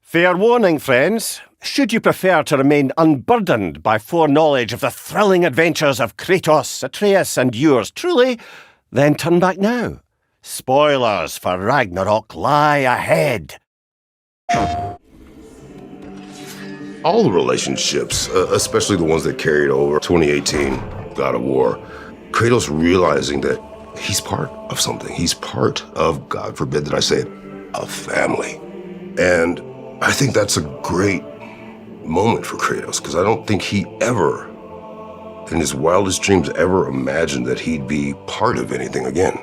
Fair warning, friends. Should you prefer to remain unburdened by foreknowledge of the thrilling adventures of Kratos, Atreus, and yours truly, then turn back now. Spoilers for Ragnarök lie ahead. All the relationships, especially the ones that carried over 2018, God of War, Kratos realizing that he's part of something. He's part of, God forbid that I say it, a family. And I think that's a great moment for Kratos, because I don't think he ever, in his wildest dreams, ever imagined that he'd be part of anything again.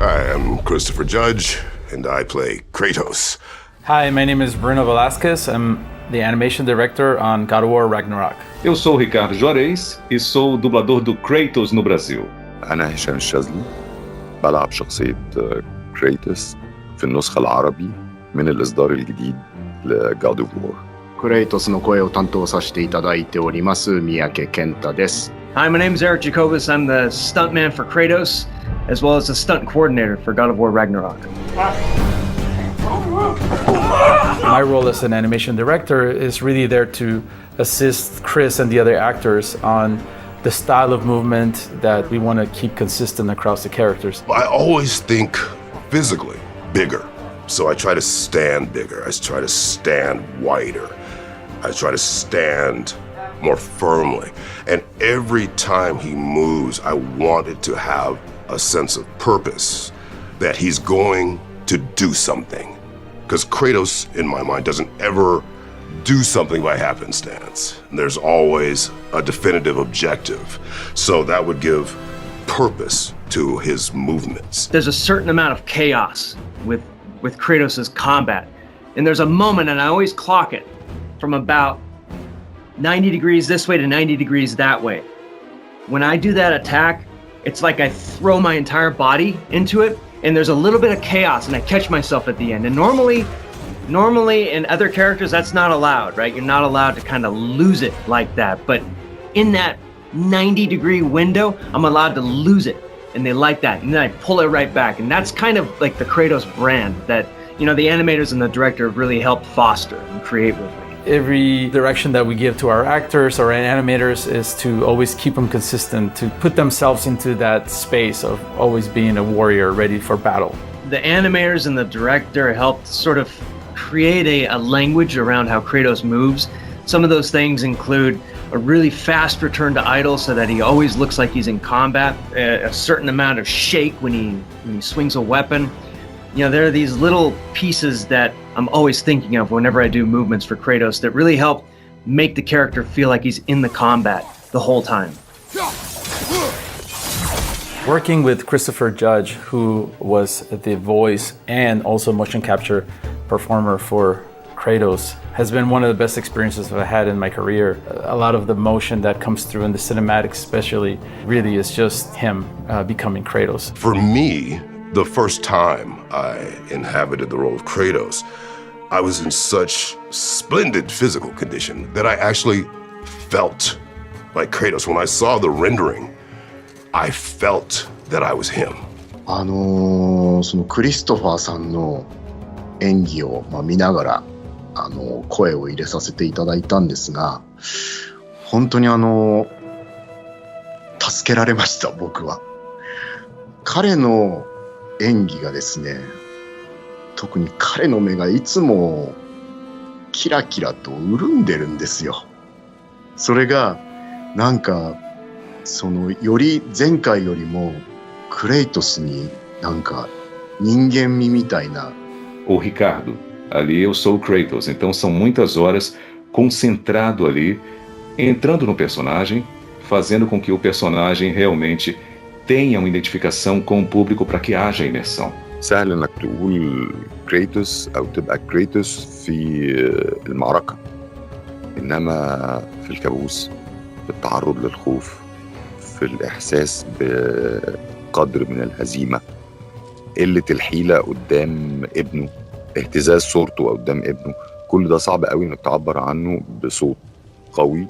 Hi, I'm Christopher Judge, and I play Kratos. Hi, my name is Bruno Velasquez. I'm the animation director on God of War Ragnarök. Eu sou o Ricardo Juarez e sou o dublador do Kratos no Brasil. أنا هشام الشاذلي بلعب شخصية كريتوس في النسخة العربي من الإصدار الجديد لGod of War. クレイトスの声を担当させていただいております三宅健太です。Hi, my name is Eric Jacobus. I'm the stuntman for Kratos, as well as the stunt coordinator for God of War Ragnarök. My role as an animation director is really there to assist Chris and the other actors on the style of movement that we want to keep consistent across the characters. I always think physically bigger. So I try to stand bigger. I try to stand wider. I try to stand more firmly. And every time he moves, I want it to have a sense of purpose, that he's going to do something. Because Kratos, in my mind, doesn't ever do something by happenstance. There's always a definitive objective. So that would give purpose to his movements. There's a certain amount of chaos with Kratos' combat. And there's a moment, and I always clock it, from about 90 degrees this way to 90 degrees that way. When I do that attack, it's like I throw my entire body into it, and there's a little bit of chaos, and I catch myself at the end. And normally in other characters, that's not allowed, right? You're not allowed to kind of lose it like that. But in that 90-degree window, I'm allowed to lose it, and they like that. And then I pull it right back. And that's kind of like the Kratos brand that, the animators and the director have really helped foster and create with me. Every direction that we give to our actors or animators is to always keep them consistent, to put themselves into that space of always being a warrior ready for battle. The animators and the director helped sort of create a language around how Kratos moves. Some of those things include a really fast return to idle so that he always looks like he's in combat, a certain amount of shake when he swings a weapon. There are these little pieces that I'm always thinking of whenever I do movements for Kratos that really help make the character feel like he's in the combat the whole time. Working with Christopher Judge, who was the voice and also motion capture performer for Kratos, has been one of the best experiences I've had in my career. A lot of the motion that comes through in the cinematics especially really is just him becoming Kratos. For me, the first time I inhabited the role of Kratos, I was in such splendid physical condition that I actually felt like Kratos. When I saw the rendering, I felt that I was him. そのクリストファーさんの演技を見ながら声を入れさせていただいたんですが、本当に助けられました、僕は。彼の演技がですね、特に彼の目がいつもキラキラと潤んでるんですよ。それがなんかより前回よりもクレイトスになんか人間味みたいな。Ô Ricardo, ali eu sou o Kratos, então são muitas horas concentrado ali, entrando no personagem, fazendo com que o personagem realmente tenha uma identificação com o público para que haja imersão. سهل انك تقول كريتوس او تبقى كريتوس في المعركة، انما في الكابوس، في التعرض للخوف، في الاحساس بقدر من الهزيمة، قلة الحيلة قدام ابنه، اهتزاز صورته قدام ابنه، كل ده صعب قوي انك تعبر عنه بصوت قوي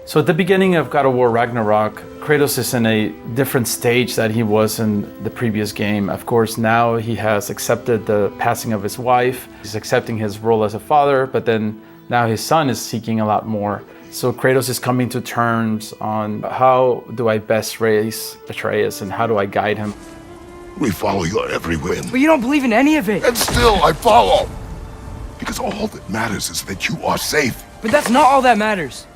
So at the beginning of God of War Ragnarok, Kratos is in a different stage that he was in the previous game. Of course, now he has accepted the passing of his wife. He's accepting his role as a father, but then now his son is seeking a lot more. So Kratos is coming to terms on how do I best raise Atreus and how do I guide him. We follow you on every whim. But you don't believe in any of it. And still I follow. Because all that matters is that you are safe. But that's not all that matters.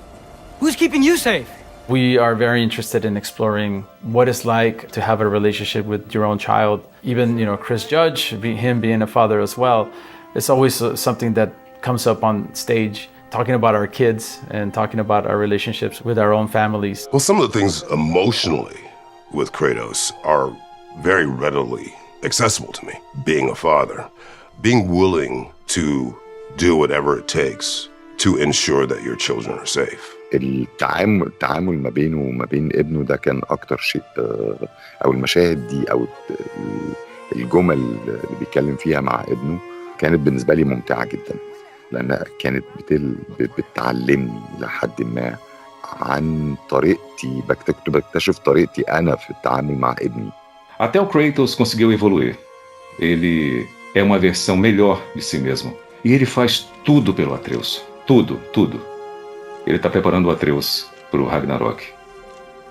Who's keeping you safe? We are very interested in exploring what it's like to have a relationship with your own child. Even, Chris Judge, him being a father as well, it's always something that comes up on stage, talking about our kids and talking about our relationships with our own families. Well, some of the things emotionally with Kratos are very readily accessible to me. Being a father, being willing to do whatever it takes to ensure that your children are safe. التعامل ما بينه وما بين ابنه ده كان أكتر شيء، أو المشاهد دي أو الجمل اللي بيتكلم فيها مع ابنه كانت بالنسبة لي ممتعة جدا، لأنها كانت بتعلمني لحد ما عن طريقتي، كنت بكتشف طريقتي أنا في التعامل مع ابني. Até o Kratos conseguiu evoluir. Ele é uma versão melhor de si mesmo. E ele faz tudo pelo Atreus. Tudo, tudo. Ele está preparando o Atreus para o Ragnarok.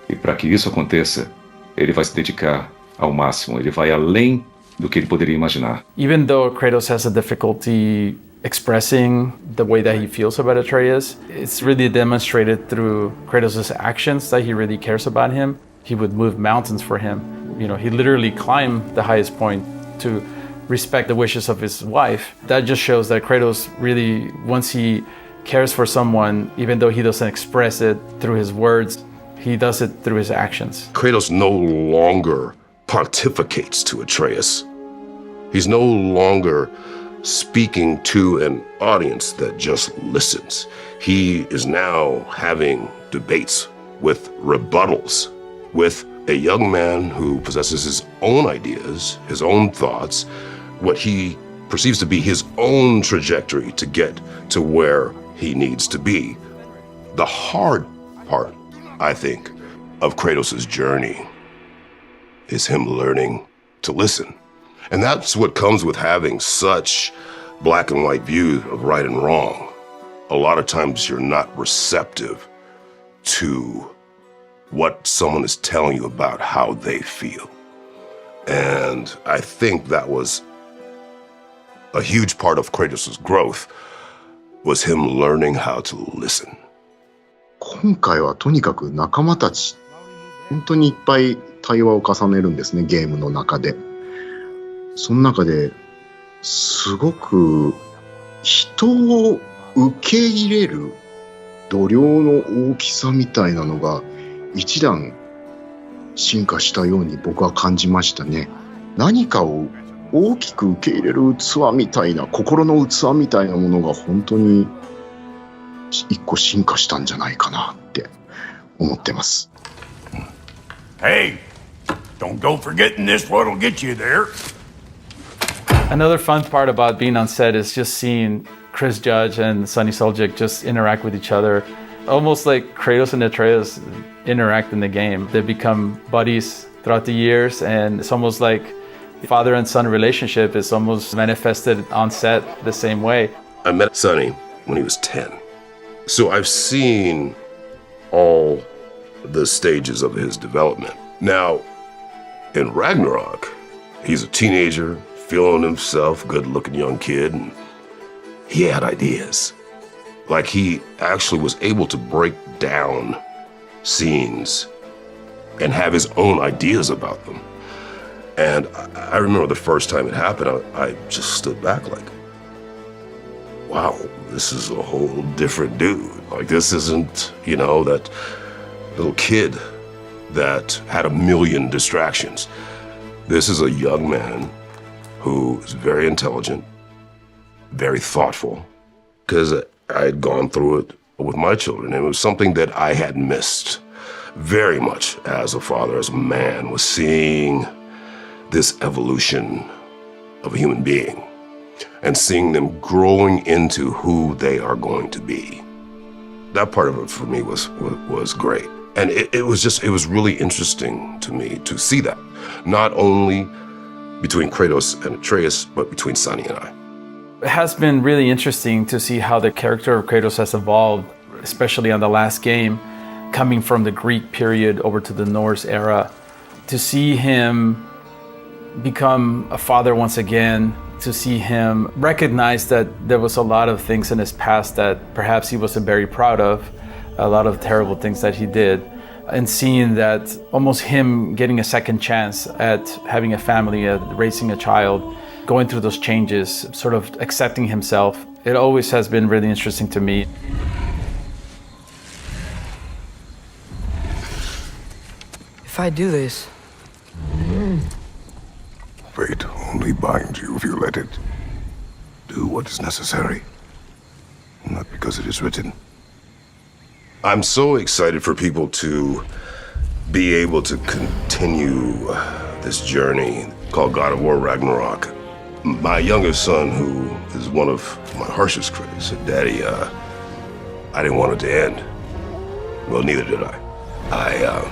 E para que isso aconteça, ele vai se dedicar ao máximo. Ele vai além do que ele poderia imaginar. Even though Kratos has a difficulty expressing the way that he feels about Atreus, it's really demonstrated through Kratos' actions that he really cares about him. He would move mountains for him. He literally climbed the highest point to respect the wishes of his wife. That just shows that Kratos really, once he cares for someone, even though he doesn't express it through his words, he does it through his actions. Kratos no longer pontificates to Atreus. He's no longer speaking to an audience that just listens. He is now having debates with rebuttals with a young man who possesses his own ideas, his own thoughts, what he perceives to be his own trajectory to get to where he needs to be. The hard part, I think, of Kratos' journey is him learning to listen. And that's what comes with having such black and white views of right and wrong. A lot of times you're not receptive to what someone is telling you about how they feel. And I think that was a huge part of Kratos' growth, was him learning how to listen. 今回はとにかく仲間たち、本当にいっぱい対話を重ねるんですね、ゲームの中で。その中ですごく人を受け入れる度量の大きさみたいなのが一段進化したように僕は感じましたね。何かを大きく受け入れる器みたいな、心の器みたいなものが本当に一個進化したんじゃないかなって思ってます。Hey, don't go forgetting this what'll get you there. Another fun part about being on set is just seeing Chris Judge and Sunny Suljic just interact with each other. Almost like Kratos and Atreus interact in the game. They become buddies throughout the years, and it's almost like father and son relationship is almost manifested on set the same way. I met Sunny when he was 10. So I've seen all the stages of his development. Now, in Ragnarok, he's a teenager, feeling himself, good-looking young kid, and he had ideas. Like he actually was able to break down scenes and have his own ideas about them. And I remember the first time it happened, I just stood back like, wow, this is a whole different dude. Like this isn't, that little kid that had a million distractions. This is a young man who is very intelligent, very thoughtful, because I had gone through it with my children. And it was something that I had missed very much as a father, as a man, was seeing this evolution of a human being and seeing them growing into who they are going to be. that part of it for me was great. And it was really interesting to me to see that, not only between Kratos and Atreus, but between Sunny and I. It has been really interesting to see how the character of Kratos has evolved, especially on the last game, coming from the Greek period over to the Norse era, to see him become a father once again, to see him recognize that there was a lot of things in his past that perhaps he wasn't very proud of, a lot of terrible things that he did, and seeing that almost him getting a second chance at having a family, at raising a child, going through those changes, sort of accepting himself. It always has been really interesting to me. If I do this, Fate only binds you if you let it. Do what is necessary, not because it is written. I'm so excited for people to be able to continue this journey called God of War Ragnarok. My youngest son, who is one of my harshest critics, said, "Daddy, I didn't want it to end." Well, neither did I. I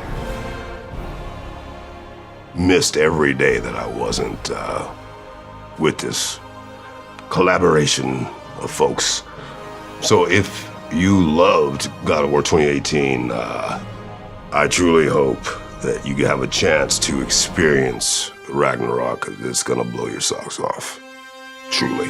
missed every day that I wasn't with this collaboration of folks. So if you loved God of War 2018, I truly hope that you have a chance to experience Ragnarok. It's gonna blow your socks off. Truly.